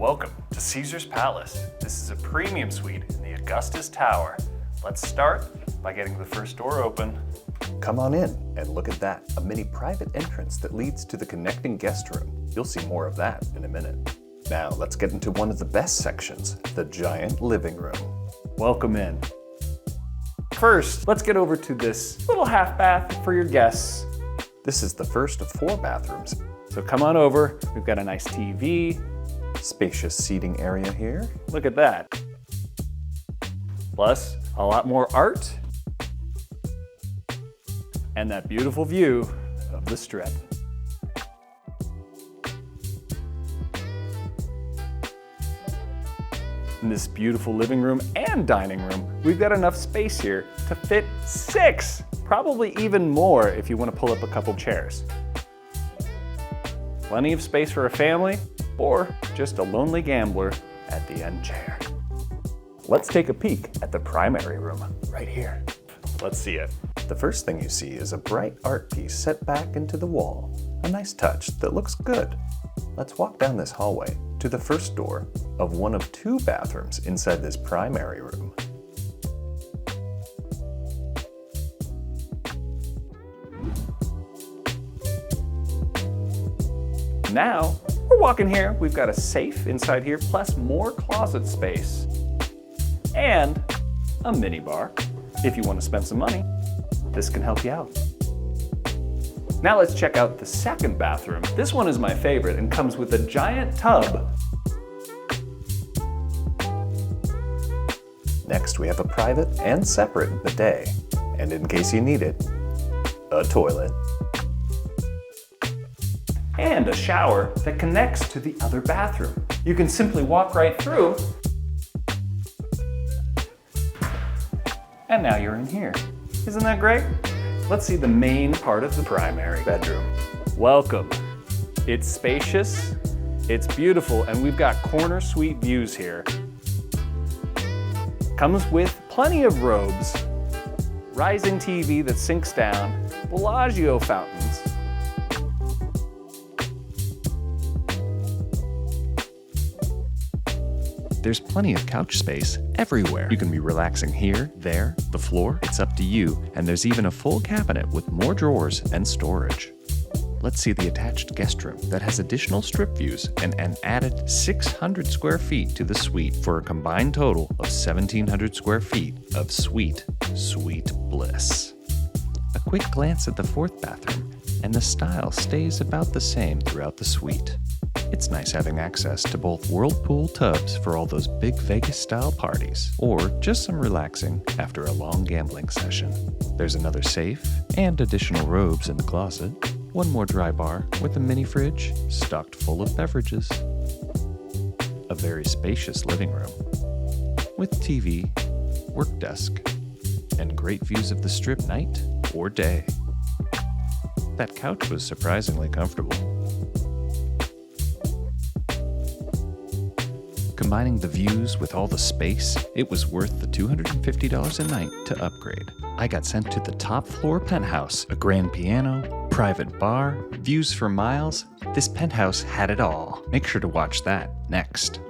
Welcome to Caesar's Palace. This is a premium suite in the Augustus Tower. Let's start by getting the first door open. Come on in and look at that, a mini private entrance that leads to the connecting guest room. You'll see more of that in a minute. Now let's get into one of the best sections, the giant living room. Welcome in. First, let's get over to this little half bath for your guests. This is the first of 4 bathrooms. So come on over. We've got a nice TV. Spacious seating area here. Look at that. Plus, a lot more art. And that beautiful view of the Strip. In this beautiful living room and dining room, we've got enough space here to fit 6, probably even more if you want to pull up a couple chairs. Plenty of space for a family or just a lonely gambler at the end chair. Let's take a peek at the primary room right here. Let's see it. The first thing you see is a bright art piece set back into the wall. A nice touch that looks good. Let's walk down this hallway to the first door of one of 2 bathrooms inside this primary room. Now, we're walking here. We've got a safe inside here, plus more closet space. And a mini bar. If you want to spend some money, this can help you out. Now let's check out the second bathroom. This one is my favorite and comes with a giant tub. Next, we have a private and separate bidet. And in case you need it, a toilet. And a shower that connects to the other bathroom. You can simply walk right through, and now you're in here. Isn't that great? Let's see the main part of the primary bedroom. Welcome. It's spacious, it's beautiful, and we've got corner suite views here. Comes with plenty of robes, rising TV that sinks down, bellagio fountains, There's plenty of couch space everywhere. You can be relaxing here, there, the floor, it's up to you, and there's even a full cabinet with more drawers and storage. Let's see the attached guest room that has additional strip views and an added 600 square feet to the suite for a combined total of 1,700 square feet of sweet bliss. A quick glance at the 4th bathroom, and the style stays about the same throughout the suite. It's nice having access to both whirlpool tubs for all those big Vegas-style parties, or just some relaxing after a long gambling session. There's another safe and additional robes in the closet, one more dry bar with a mini fridge stocked full of beverages. A very spacious living room with TV, work desk, and great views of the Strip night or day. That couch was surprisingly comfortable. Combining the views with all the space, it was worth the $250 a night to upgrade. I got sent to the top floor penthouse, a grand piano, private bar, views for miles. This penthouse had it all. Make sure to watch that next.